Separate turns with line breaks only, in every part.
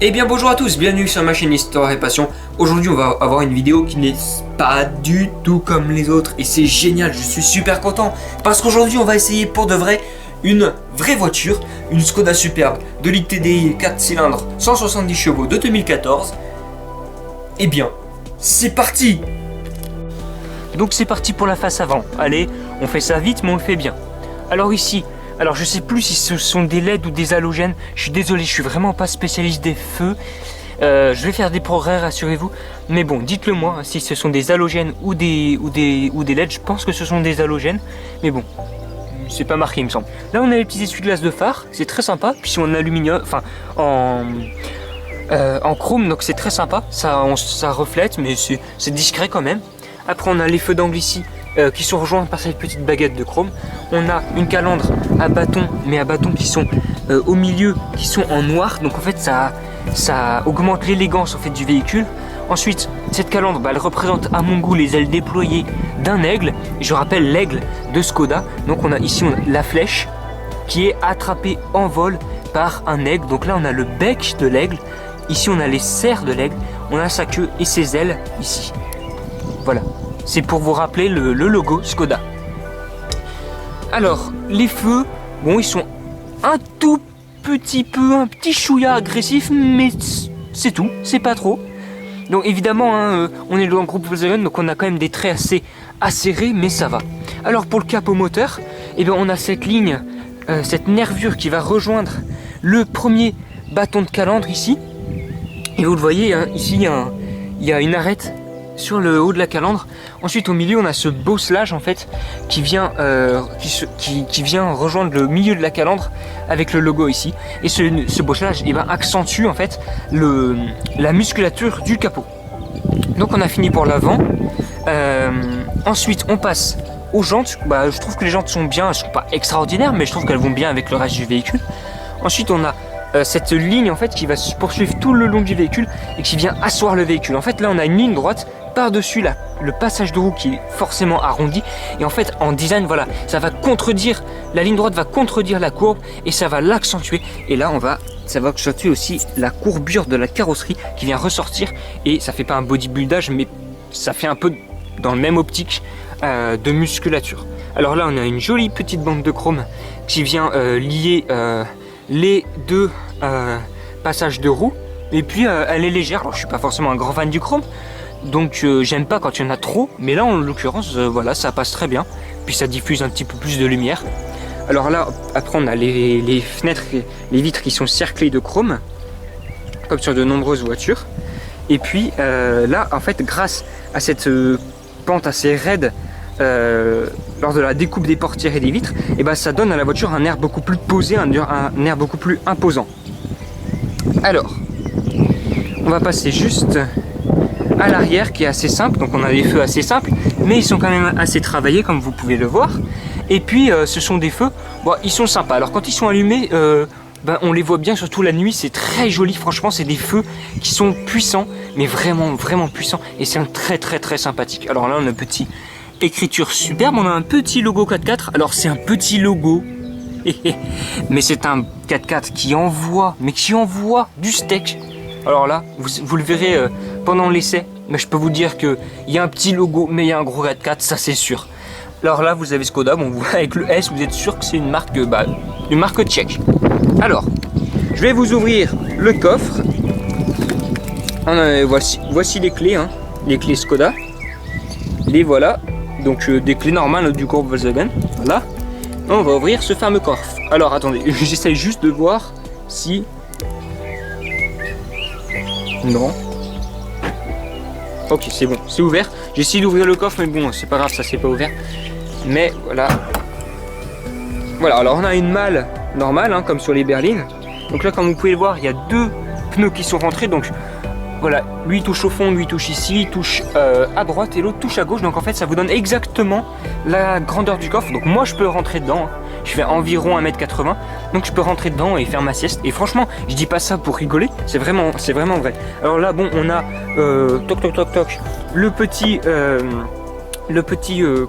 Eh bien bonjour à tous, bienvenue sur ma chaîne Histoire et Passion. Aujourd'hui on va avoir une vidéo qui n'est pas du tout comme les autres et c'est génial, je suis super content parce qu'aujourd'hui on va essayer pour de vrai une vraie voiture, une Skoda Superbe de ligue TDI 4 cylindres 170 chevaux de 2014. Eh bien, c'est parti!
Donc c'est parti pour la face avant. Allez, on fait ça vite mais on le fait bien. Alors ici, je sais plus si ce sont des LED ou des halogènes. Je suis désolé, je suis vraiment pas spécialiste des feux. Je vais faire des progrès, rassurez-vous. Mais bon, dites-le moi si ce sont des halogènes ou des LED. Je pense que ce sont des halogènes. Mais bon, c'est pas marqué il me semble. Là on a les petits essuie-glaces de phare, c'est très sympa. Puis en aluminium, enfin en chrome, donc c'est très sympa. Ça reflète mais c'est discret quand même. Après on a les feux d'angle ici qui sont rejoints par cette petite baguette de chrome. On a une calandre à bâton, mais à bâton qui sont au milieu, qui sont en noir. Donc en fait ça augmente l'élégance en fait du véhicule. Ensuite cette calandre, elle représente à mon goût les ailes déployées d'un aigle. Et je rappelle l'aigle de Skoda. Donc on a ici la flèche qui est attrapée en vol par un aigle. Donc là on a le bec de l'aigle. Ici on a les serres de l'aigle. On a sa queue et ses ailes ici. Voilà, c'est pour vous rappeler le logo Skoda. Alors, les feux, bon, ils sont un tout petit peu, un petit chouïa agressif, mais c'est tout, c'est pas trop. Donc évidemment, on est dans le groupe Volkswagen, donc on a quand même des traits assez acérés, mais ça va. Alors pour le capot moteur, eh bien, on a cette ligne, cette nervure qui va rejoindre le premier bâton de calandre ici. Et vous le voyez, ici il y a une arête sur le haut de la calandre. Ensuite au milieu on a ce bosselage en fait qui vient rejoindre le milieu de la calandre avec le logo ici. Et ce bosselage accentue en fait la musculature du capot. Donc on a fini pour l'avant. Ensuite on passe aux jantes. Je trouve que les jantes sont bien, elles sont pas extraordinaires mais je trouve qu'elles vont bien avec le reste du véhicule. Ensuite on a cette ligne en fait qui va se poursuivre tout le long du véhicule et qui vient asseoir le véhicule. En fait là on a une ligne droite par-dessus le passage de roue qui est forcément arrondi, et en fait en design voilà, ça va contredire, la ligne droite va contredire la courbe et ça va l'accentuer. Et là ça va accentuer aussi la courbure de la carrosserie qui vient ressortir, et ça fait pas un bodybuildage mais ça fait un peu dans le même optique de musculature. Alors là on a une jolie petite bande de chrome qui vient lier les deux passages de roue, et puis elle est légère. Alors je suis pas forcément un grand fan du chrome, donc j'aime pas quand il y en a trop, mais là en l'occurrence voilà, ça passe très bien, puis ça diffuse un petit peu plus de lumière. Alors là après on a les fenêtres, les vitres qui sont cerclées de chrome comme sur de nombreuses voitures. Et puis là en fait grâce à cette pente assez raide lors de la découpe des portières et des vitres, et ça donne à la voiture un air beaucoup plus posé, un air beaucoup plus imposant. Alors on va passer juste à l'arrière qui est assez simple. Donc on a des feux assez simples mais ils sont quand même assez travaillés comme vous pouvez le voir. Et puis ce sont des feux, ils sont sympas. Alors quand ils sont allumés, on les voit bien surtout la nuit, c'est très joli. Franchement c'est des feux qui sont puissants, mais vraiment vraiment puissants, et c'est un très très très sympathique. Alors là on a une petite écriture superbe, on a un petit logo 4x4. Alors c'est un petit logo mais c'est un 4x4 qui envoie du steak. Alors là vous le verrez pendant l'essai, mais je peux vous dire qu'il y a un petit logo mais il y a un gros 4x4, ça c'est sûr. Alors là vous avez Skoda, bon, avec le S vous êtes sûr que c'est une marque tchèque. Alors je vais vous ouvrir le coffre. Voici les clés, les clés Skoda. Les voilà, donc des clés normales du groupe Volkswagen. Voilà, on va ouvrir ce fameux coffre. Alors attendez, j'essaye juste de voir si... Non. Ok, c'est bon, c'est ouvert. J'ai essayé d'ouvrir le coffre, mais bon, c'est pas grave, ça c'est pas ouvert. Mais voilà. Voilà, alors on a une malle normale, comme sur les berlines. Donc là, comme vous pouvez le voir, il y a deux pneus qui sont rentrés. Donc voilà, lui il touche au fond, lui il touche ici, il touche à droite et l'autre touche à gauche. Donc en fait, ça vous donne exactement la grandeur du coffre. Donc moi, je peux rentrer dedans. Je fais environ 1m80, donc je peux rentrer dedans et faire ma sieste. Et franchement, je dis pas ça pour rigoler, c'est vraiment vrai. Alors là, bon, on a toc toc toc toc, le petit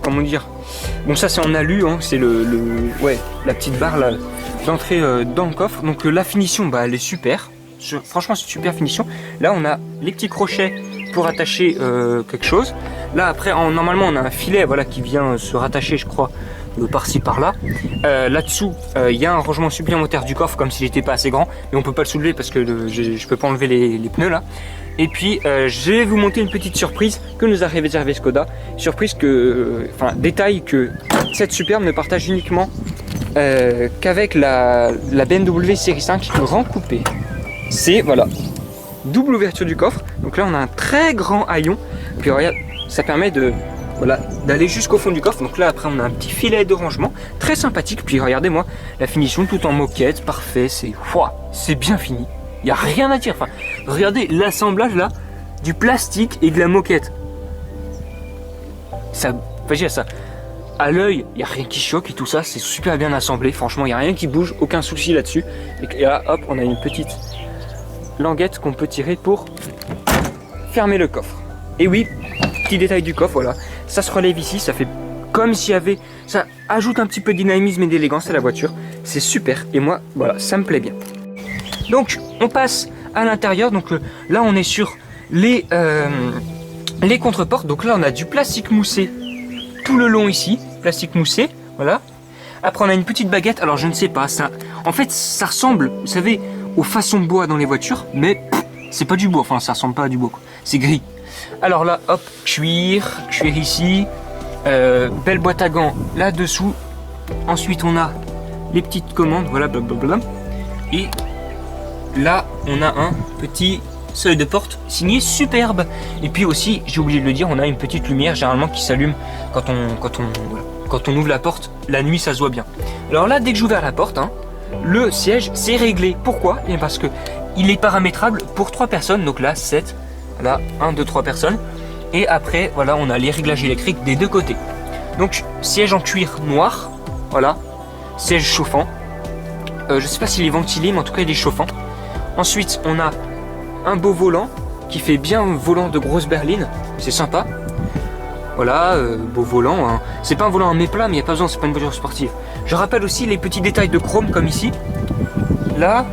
comment dire, bon ça c'est en alu, c'est la petite barre là d'entrée dans le coffre. Donc la finition, elle est super, Franchement, c'est super finition. Là, on a les petits crochets pour attacher quelque chose. Là, après, normalement, on a un filet, voilà, qui vient se rattacher, je crois, par-ci, par-là. Là-dessous, il y a un rangement supplémentaire du coffre, comme s'il n'était pas assez grand, mais on peut pas le soulever parce que je peux pas enlever les pneus là. Et puis, je vais vous montrer une petite surprise que nous a réservé Skoda. Surprise détail que cette Superbe ne partage uniquement qu'avec la BMW série 5 grand coupé. C'est, voilà, double ouverture du coffre. Donc là, on a un très grand haillon. Puis regarde, ça permet d'aller jusqu'au fond du coffre. Donc là, après, on a un petit filet de rangement très sympathique. Puis regardez-moi la finition tout en moquette, parfait. C'est bien fini. Il n'y a rien à dire. Enfin, regardez l'assemblage là du plastique et de la moquette. Ça, à l'œil, il n'y a rien qui choque et tout ça, c'est super bien assemblé. Franchement, il n'y a rien qui bouge, aucun souci là-dessus. Et là, hop, on a une petite languette qu'on peut tirer pour fermer le coffre. Et oui, petit détail du coffre, voilà. Ça se relève ici, ça fait comme s'il y avait... Ça ajoute un petit peu de dynamisme et d'élégance à la voiture. C'est super. Et moi, voilà, ça me plaît bien. Donc, on passe à l'intérieur. Donc là, on est sur les contreportes. Donc là, on a du plastique moussé tout le long ici. Plastique moussé, voilà. Après, on a une petite baguette. Alors, je ne sais pas, ça... En fait, ça ressemble, vous savez, aux façons de bois dans les voitures. Mais c'est pas du bois. Enfin, ça ressemble pas à du bois, quoi. C'est gris. Alors là, hop, cuir ici. Belle boîte à gants là-dessous. Ensuite, on a les petites commandes. Voilà, blablabla. Et... là, on a un petit seuil de porte signé Superbe. Et puis aussi, j'ai oublié de le dire, on a une petite lumière généralement qui s'allume quand on ouvre la porte. La nuit, ça se voit bien. Alors là, dès que j'ouvre la porte, le siège, c'est réglé. Pourquoi? Et parce que il est paramétrable pour 3 personnes. Donc là, 7. Là, 1, 2, 3 personnes. Et après, voilà, on a les réglages électriques des deux côtés. Donc, siège en cuir noir. Voilà. Siège chauffant. Je sais pas s'il est ventilé, mais en tout cas, il est chauffant. Ensuite, on a un beau volant qui fait bien volant de grosse berline. C'est sympa. Voilà, beau volant. C'est pas un volant à méplat, mais il n'y a pas besoin, c'est pas une voiture sportive. Je rappelle aussi les petits détails de chrome comme ici. Là,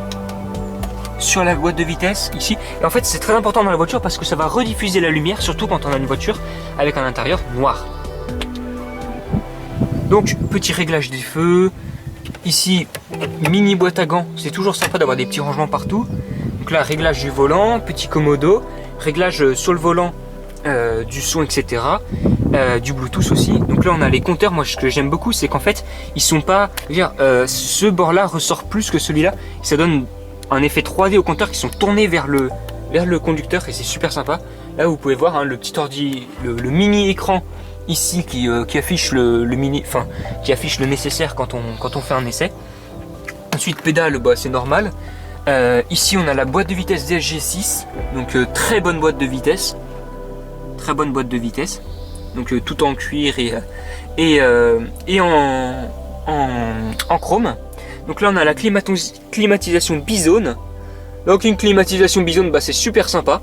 sur la boîte de vitesse, ici. Et en fait, c'est très important dans la voiture parce que ça va rediffuser la lumière, surtout quand on a une voiture avec un intérieur noir. Donc, petit réglage des feux. Ici, mini boîte à gants, c'est toujours sympa d'avoir des petits rangements partout. Donc là, réglage du volant, petit commodo, réglage sur le volant du son, etc. Du Bluetooth aussi. Donc là, on a les compteurs. Moi, ce que j'aime beaucoup, c'est qu'en fait, ils sont pas... ce bord-là ressort plus que celui-là. Ça donne un effet 3D aux compteurs qui sont tournés vers le conducteur et c'est super sympa. Là, vous pouvez voir le petit ordi, le mini écran ici qui affiche qui affiche le nécessaire quand on fait un essai. Ensuite pédale, c'est normal. Ici on a la boîte de vitesse DSG6, donc très bonne boîte de vitesse, donc tout en cuir et en chrome. Donc là on a la climatisation bizone. Donc une climatisation bizone, c'est super sympa.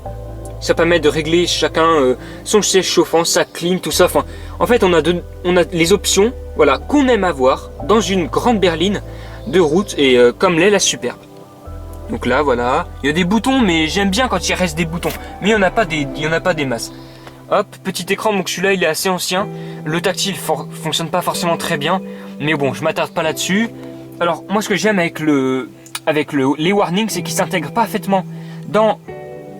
Ça permet de régler chacun son siège chauffant, sa clim, tout ça. Enfin, en fait, on a les options, voilà, qu'on aime avoir dans une grande berline de route et comme l'est la Superbe. Donc là, voilà, il y a des boutons, mais j'aime bien quand il reste des boutons. Mais il n'y en a pas des masses. Hop, petit écran. Donc celui-là, il est assez ancien. Le tactile fonctionne pas forcément très bien, mais bon, je m'attarde pas là-dessus. Alors moi, ce que j'aime avec les warnings, c'est qu'ils s'intègrent parfaitement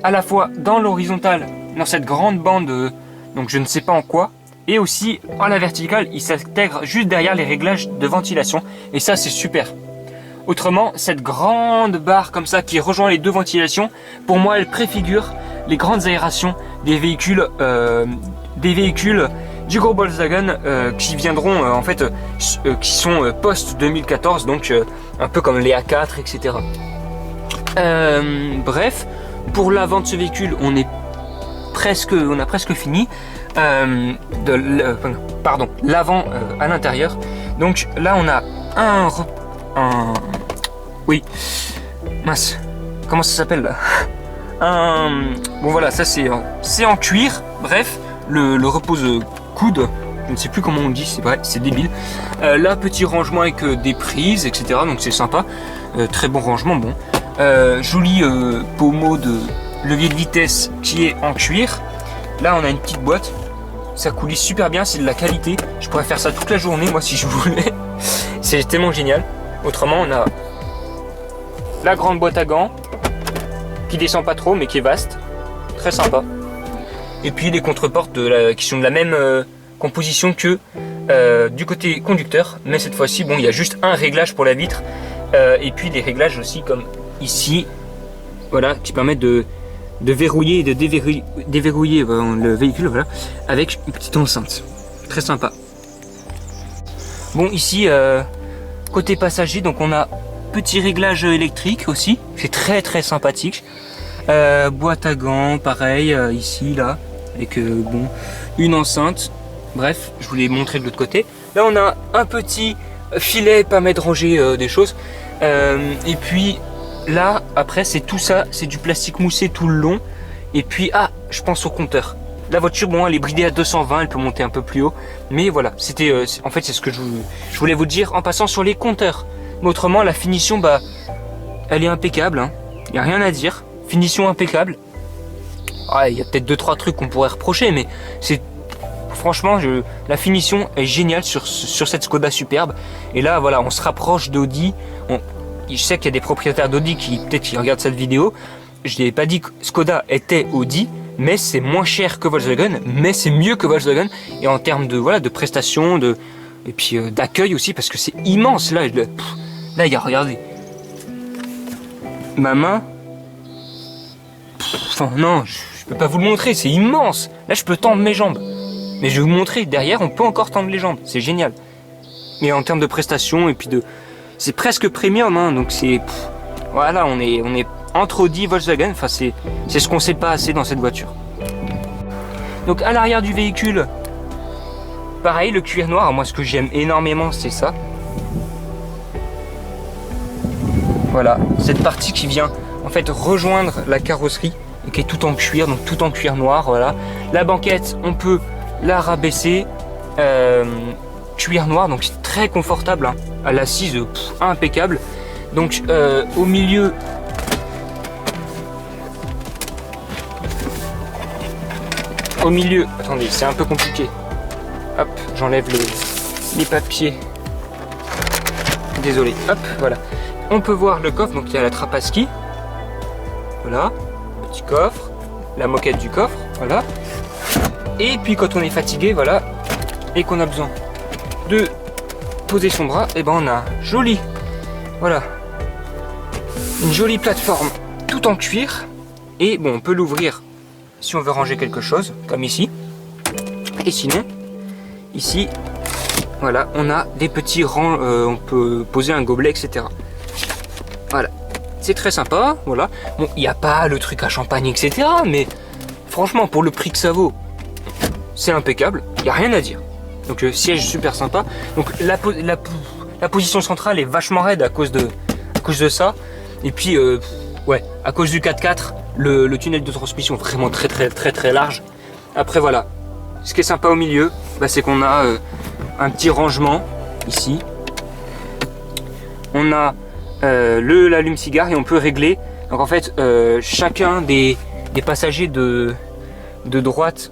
à la fois dans l'horizontale, dans cette grande bande, donc je ne sais pas en quoi, et aussi à la verticale, il s'intègre juste derrière les réglages de ventilation, et ça c'est super. Autrement, cette grande barre comme ça qui rejoint les deux ventilations, pour moi elle préfigure les grandes aérations des véhicules du groupe Volkswagen qui viendront qui sont post 2014, donc un peu comme les A4, etc. Bref. Pour l'avant de ce véhicule, on a presque fini. L'avant à l'intérieur. Donc là, on a oui, mince, comment ça s'appelle là? Bon voilà, ça c'est en cuir. Bref, le repose-coude. Je ne sais plus comment on dit, c'est vrai, c'est débile. Là, petit rangement avec des prises, etc. Donc c'est sympa. Très bon rangement, bon. joli pommeau de levier de vitesse qui est en cuir. Là on a une petite boîte, ça coulisse super bien, c'est de la qualité. Je pourrais faire ça toute la journée moi si je voulais. C'est tellement génial. Autrement on a la grande boîte à gants qui descend pas trop mais qui est vaste, très sympa. Et puis les contreportes qui sont de la même composition que du côté conducteur, mais cette fois-ci bon il y a juste un réglage pour la vitre et puis des réglages aussi comme ici, voilà, qui permettent de verrouiller et de déverrouiller le véhicule, voilà, avec une petite enceinte, très sympa. Bon ici côté passager, donc on a petit réglage électrique aussi, c'est très sympathique. Boîte à gants, pareil, ici, là, avec bon, une enceinte. Bref, je vous l'ai montré de l'autre côté. Là, on a un petit filet, permet de ranger des choses. Et puis, là, après, c'est tout ça, c'est du plastique moussé tout le long. Et puis, je pense au compteur. La voiture, bon, elle est bridée à 220, elle peut monter un peu plus haut. Mais voilà, c'était, en fait, c'est ce que je voulais vous dire en passant sur les compteurs. Mais autrement, la finition, bah, elle est impeccable, hein. Il n'y a rien à dire. Finition impeccable. Il y a peut-être 2-3 trucs qu'on pourrait reprocher, mais c'est franchement, la finition est géniale sur cette Skoda superbe. Et là, voilà, on se rapproche d'Audi. Je sais qu'il y a des propriétaires d'Audi qui peut-être qui regardent cette vidéo. Je n'ai pas dit que Skoda était Audi, mais c'est moins cher que Volkswagen, mais c'est mieux que Volkswagen. Et en termes de voilà, de prestations, et puis d'accueil aussi, parce que c'est immense. Là, il y a, regardez, ma main. Enfin non, je peux pas vous le montrer, c'est immense. Là je peux tendre mes jambes. Mais je vais vous montrer, derrière on peut encore tendre les jambes, c'est génial. Mais en termes de prestations et puis c'est presque premium, hein, donc c'est... Voilà, on est entre Audi et Volkswagen, enfin c'est ce qu'on sait pas assez dans cette voiture. Donc à l'arrière du véhicule, pareil, le cuir noir, alors moi ce que j'aime énormément c'est ça. Voilà, cette partie qui vient en fait rejoindre la carrosserie et qui est tout en cuir, donc tout en cuir noir, voilà. La banquette, on peut la rabaisser, cuir noir, donc c'est très confortable, hein. À l'assise, impeccable. Donc au milieu, attendez, c'est un peu compliqué. Hop, j'enlève les papiers. Désolé, hop, voilà. On peut voir le coffre, donc il y a la trappe à ski. Voilà, petit coffre, la moquette du coffre, voilà. Et puis quand on est fatigué, voilà, et qu'on a besoin de poser son bras, et ben on a joli, voilà, une jolie plateforme tout en cuir. Et bon, on peut l'ouvrir si on veut ranger quelque chose, comme ici. Et sinon, ici, voilà, on a des petits rangs, on peut poser un gobelet, etc. Voilà, c'est très sympa, voilà. Bon, il n'y a pas le truc à champagne, etc. Mais franchement, pour le prix que ça vaut, c'est impeccable, il n'y a rien à dire. Donc siège super sympa. Donc la position centrale est vachement raide à cause de ça. Et puis, ouais, à cause du 4x4, le tunnel de transmission est vraiment très large. Après voilà, ce qui est sympa au milieu, bah, c'est qu'on a un petit rangement ici. On a l'allume-cigare et on peut régler. Donc en fait, chacun des passagers de droite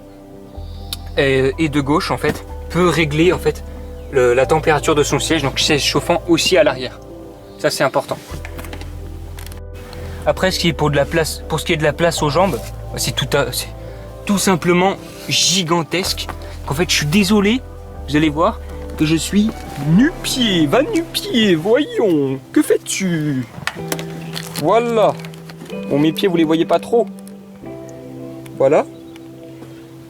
et de gauche en fait peut régler en fait la température de son siège, donc siège chauffant aussi à l'arrière. Ça c'est important. Après, ce qui est pour ce qui est de la place aux jambes, c'est tout simplement gigantesque. En fait, je suis désolé, vous allez voir que je suis nu-pied. Va nu-pied, voyons. Que fais-tu? Voilà. Bon, mes pieds, vous les voyez pas trop. Voilà.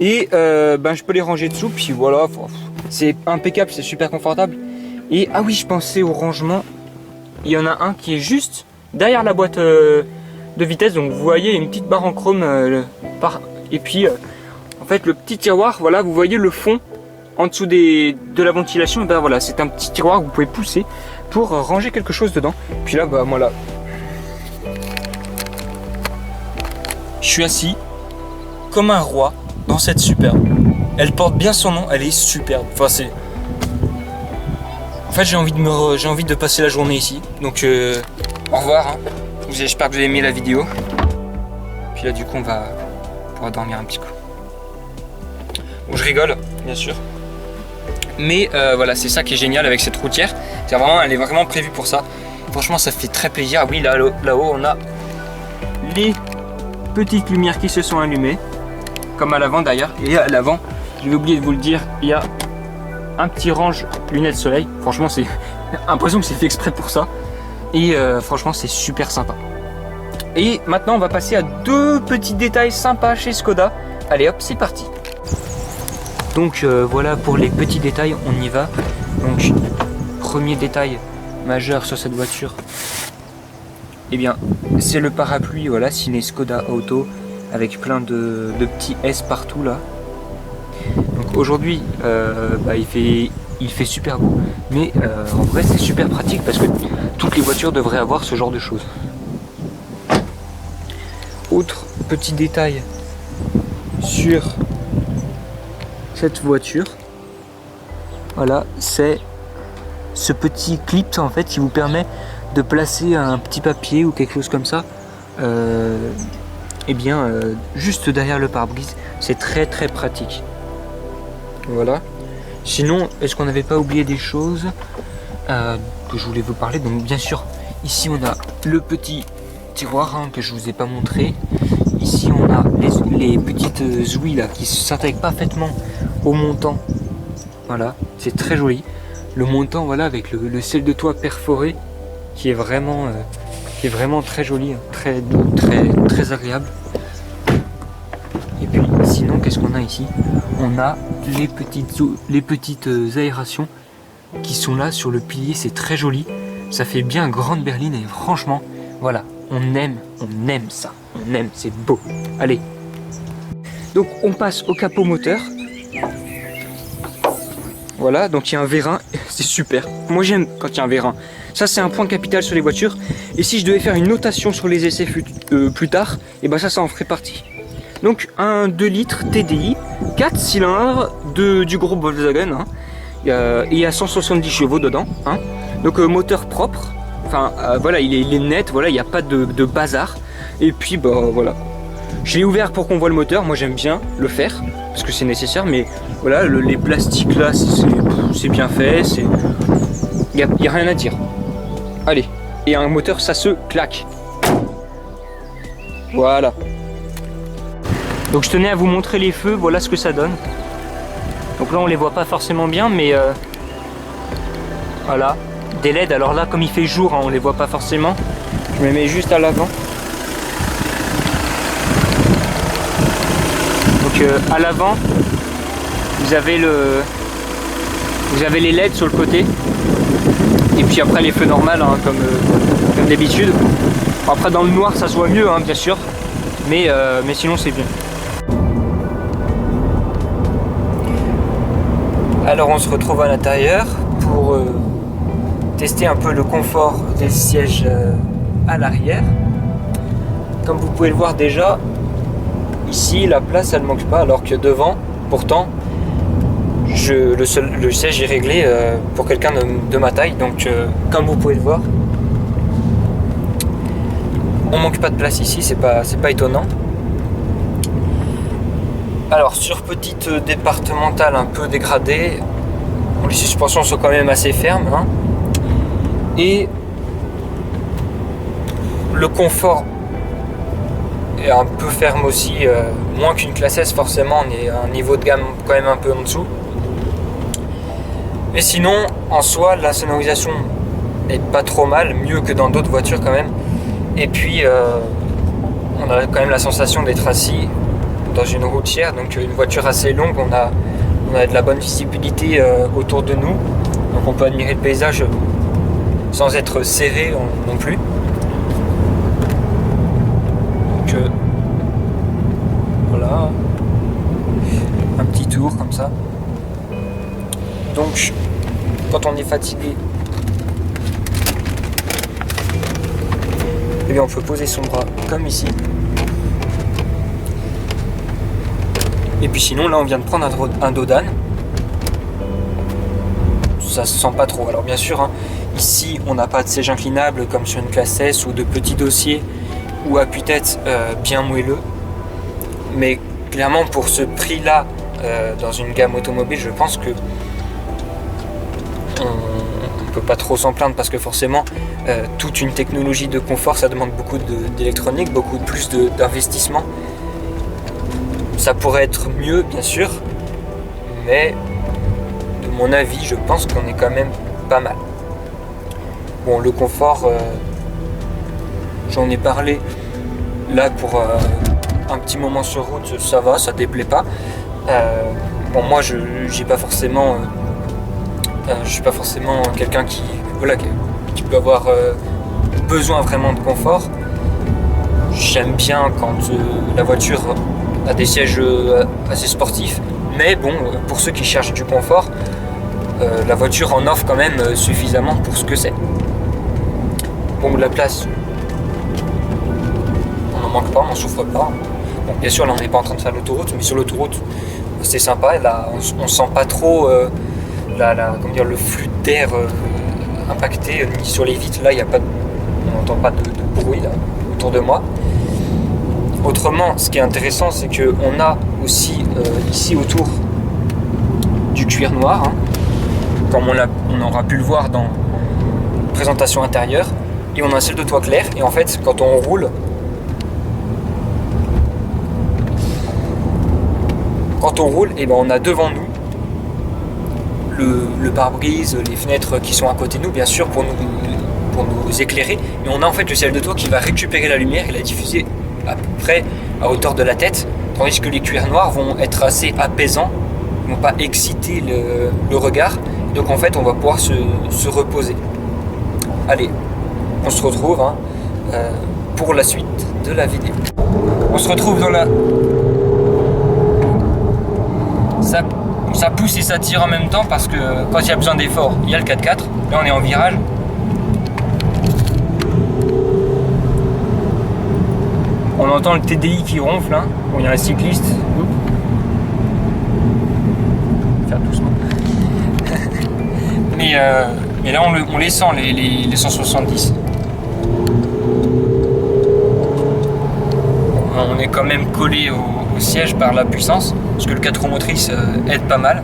Et ben, je peux les ranger dessous, puis voilà. C'est impeccable, c'est super confortable. Et ah oui, je pensais au rangement. Il y en a un qui est juste derrière la boîte de vitesse. Donc vous voyez une petite barre en chrome et puis en fait le petit tiroir, voilà, vous voyez le fond en dessous de la ventilation. Ben voilà, c'est un petit tiroir que vous pouvez pousser pour ranger quelque chose dedans. Puis là, bah voilà, je suis assis comme un roi dans cette superbe. Elle porte bien son nom, elle est superbe. Enfin c'est, en fait j'ai envie de passer la journée ici. Donc au revoir, hein. J'espère que vous avez aimé la vidéo. Puis là du coup on va pouvoir dormir un petit coup. Bon, je rigole, bien sûr. Mais voilà, c'est ça qui est génial avec cette routière. C'est vraiment, elle est vraiment prévue pour ça. Franchement, ça fait très plaisir. Oui, là-haut, on a les petites lumières qui se sont allumées. Comme à l'avant d'ailleurs. Et à l'avant, je vais oublier de vous le dire, il y a un petit range lunettes soleil. Franchement, c'est l'impression que c'est fait exprès pour ça. Et franchement, c'est super sympa. Et maintenant, on va passer à deux petits détails sympas chez Skoda. Allez hop, c'est parti. Donc voilà pour les petits détails, on y va. Donc premier détail majeur sur cette voiture, eh bien c'est le parapluie, voilà, signé Skoda Auto avec plein de petits S partout là. Donc aujourd'hui il fait super beau, mais en vrai c'est super pratique parce que toutes les voitures devraient avoir ce genre de choses. Autre petit détail sur cette voiture, voilà, c'est ce petit clip en fait qui vous permet de placer un petit papier ou quelque chose comme ça juste derrière le pare-brise. C'est très très pratique. Voilà. Sinon, est-ce qu'on n'avait pas oublié des choses que je voulais vous parler? Donc bien sûr, ici on a le petit tiroir que je vous ai pas montré. Ici on a les petites ouïes là qui s'intègrent parfaitement au montant. Voilà, c'est très joli. Le montant, voilà, avec le ciel de toit perforé qui est vraiment très joli, très doux, très agréable. Et puis sinon, qu'est-ce qu'on a ici? On a les petites aérations qui sont là sur le pilier, c'est très joli. Ça fait bien grande berline et franchement, voilà, on aime ça. On aime, c'est beau. Allez. Donc on passe au capot moteur. Voilà, donc il y a un vérin, c'est super. Moi j'aime quand il y a un vérin. Ça c'est un point capital sur les voitures. Et si je devais faire une notation sur les essais plus tard, et ben ça en ferait partie. Donc un 2 litres TDI, 4 cylindres du groupe Volkswagen. Il y a 170 chevaux dedans. Donc moteur propre. Enfin voilà, il est net, voilà, il n'y a pas de bazar. Et puis bah voilà. Je l'ai ouvert pour qu'on voit le moteur, moi j'aime bien le faire, parce que c'est nécessaire, mais voilà, les plastiques là, c'est bien fait, il n'y a rien à dire. Allez, et un moteur ça se claque. Voilà. Donc je tenais à vous montrer les feux, voilà ce que ça donne. Donc là on les voit pas forcément bien, mais voilà, des LED, alors là comme il fait jour, on les voit pas forcément. Je me mets juste à l'avant. Donc à l'avant, vous avez les LED sur le côté. Et puis après les feux normaux, comme d'habitude. Après dans le noir ça se voit mieux, bien sûr. Mais sinon c'est bien. Alors on se retrouve à l'intérieur pour tester un peu le confort des sièges à l'arrière. Comme vous pouvez le voir déjà, ici la place elle manque pas, alors que devant, pourtant, le siège est réglé pour quelqu'un de ma taille. Donc comme vous pouvez le voir, on manque pas de place ici, c'est pas étonnant. Alors sur petite départementale un peu dégradée, les suspensions sont quand même assez fermes, et le confort est un peu ferme aussi, moins qu'une classe S forcément, on est à un niveau de gamme quand même un peu en dessous. Mais sinon, en soi, la sonorisation est pas trop mal, mieux que dans d'autres voitures quand même. Et puis on a quand même la sensation d'être assis dans une routière, donc une voiture assez longue, on a de la bonne visibilité autour de nous, donc on peut admirer le paysage sans être serré non plus. Donc voilà, un petit tour comme ça. Donc quand on est fatigué, eh bien, on peut poser son bras comme ici. Et puis sinon, là on vient de prendre un dos d'âne. Ça se sent pas trop. Alors bien sûr, Ici, on n'a pas de siège inclinable comme sur une classe S ou de petits dossiers ou appuie-tête bien moelleux. Mais clairement, pour ce prix-là, dans une gamme automobile, je pense que on ne peut pas trop s'en plaindre parce que forcément, toute une technologie de confort, ça demande beaucoup d'électronique, beaucoup plus d'investissement. Ça pourrait être mieux, bien sûr, mais de mon avis, je pense qu'on est quand même pas mal. Bon, le confort, j'en ai parlé là pour un petit moment sur route, ça va, ça déplaît pas. Bon, moi, je suis pas forcément quelqu'un qui peut avoir besoin vraiment de confort. J'aime bien quand la voiture a des sièges assez sportifs, mais bon, pour ceux qui cherchent du confort, la voiture en offre quand même suffisamment pour ce que c'est. Bon, la place, on n'en manque pas, on n'en souffre pas. Bon, bien sûr, là on n'est pas en train de faire l'autoroute, mais sur l'autoroute c'est sympa, et là on sent pas trop le flux d'air impacté ni sur les vitres. Là on n'entend pas de bruit là, autour de moi. Autrement, ce qui est intéressant, c'est qu'on a aussi ici autour du cuir noir, hein, comme on aura pu le voir dans la présentation intérieure, et on a un ciel de toit clair, et en fait quand on roule, et ben on a devant nous le pare-brise, les fenêtres qui sont à côté de nous, bien sûr, pour nous éclairer, mais on a en fait le ciel de toit qui va récupérer la lumière et la diffuser à peu près à hauteur de la tête, tandis que les cuirs noirs vont être assez apaisants, ils ne vont pas exciter le regard, donc en fait on va pouvoir se reposer. Allez, on se retrouve pour la suite de la vidéo. On se retrouve dans la... Ça pousse et ça tire en même temps parce que quand il y a besoin d'effort, il y a le 4x4. Là on est en virage. On entend le TDI qui ronfle, hein. Bon, il y a un cycliste. Faire doucement. mais là on les sent, les 170. On est quand même collé au siège par la puissance, parce que le 4 roues motrices aide pas mal.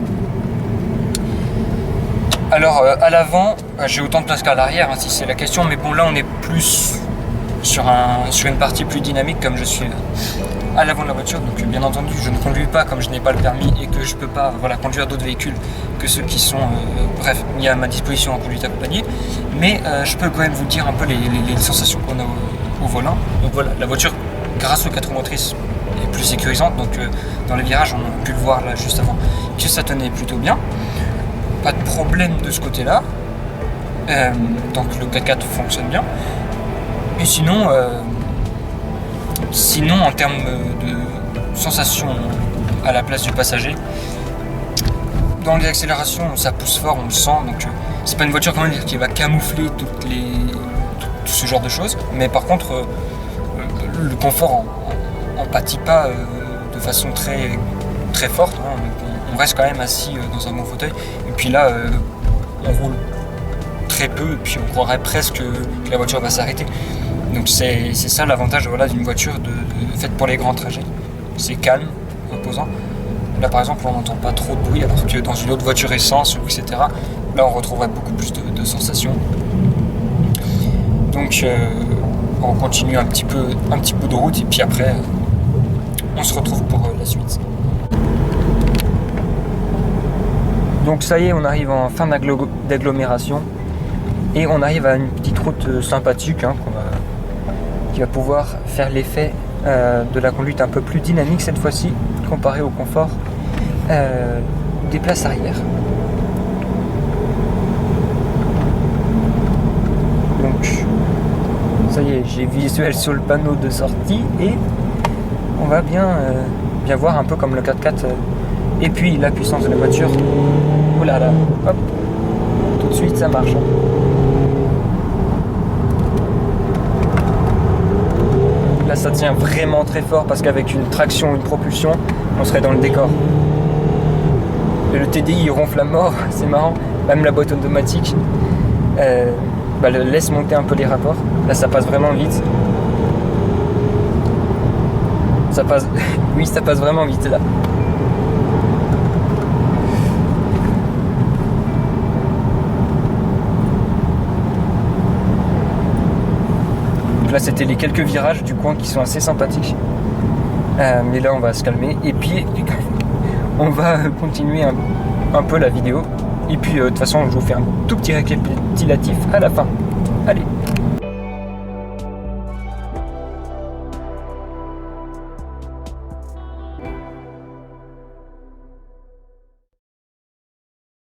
Alors à l'avant, j'ai autant de place qu'à l'arrière, hein, si c'est la question, mais bon, là on est plus sur une partie plus dynamique, comme je suis à l'avant de la voiture. Donc bien entendu, je ne conduis pas comme je n'ai pas le permis et que je peux pas conduire d'autres véhicules que ceux qui sont mis à ma disposition en conduite accompagnée, mais je peux quand même vous dire un peu les sensations qu'on a au volant. Donc voilà, la voiture, grâce aux 4 roues motrices, est plus sécurisante, donc dans les virages on a pu le voir là juste avant que ça tenait plutôt bien, pas de problème de ce côté là, donc le 4x4 fonctionne bien. Et sinon en termes de sensations à la place du passager, dans les accélérations ça pousse fort, on le sent, donc c'est pas une voiture qui va camoufler tout ce genre de choses, mais par contre le confort on pâtit pas de façon très, très forte, hein. On reste quand même assis dans un bon fauteuil, et puis là on roule très peu, et puis on croirait presque que la voiture va s'arrêter. Donc c'est ça l'avantage d'une voiture faite pour les grands trajets. C'est calme, reposant. Là par exemple on n'entend pas trop de bruit, alors que dans une autre voiture essence, etc., là on retrouverait beaucoup plus de sensations. Donc on continue un petit peu de route, et puis après on se retrouve pour la suite. Donc ça y est, on arrive en fin d'agglomération et on arrive à une petite route sympathique, hein, qui va pouvoir faire l'effet de la conduite un peu plus dynamique cette fois-ci, comparé au confort des places arrière. Donc ça y est, j'ai visuel sur le panneau de sortie et on va bien voir un peu comme le 4x4 et puis la puissance de la voiture. Oh là là, hop, tout de suite ça marche. Là ça tient vraiment très fort parce qu'avec une traction, une propulsion, on serait dans le décor. Et le TDI il ronfle à mort, c'est marrant, même la boîte automatique. laisse monter un peu les rapports. Là ça passe vraiment vite. Ça passe. Oui, ça passe vraiment vite là. Donc là c'était les quelques virages du coin qui sont assez sympathiques. Mais là on va se calmer et puis on va continuer un peu la vidéo. Et puis de toute façon je vais vous faire un tout petit récapitulatif à la fin. Allez.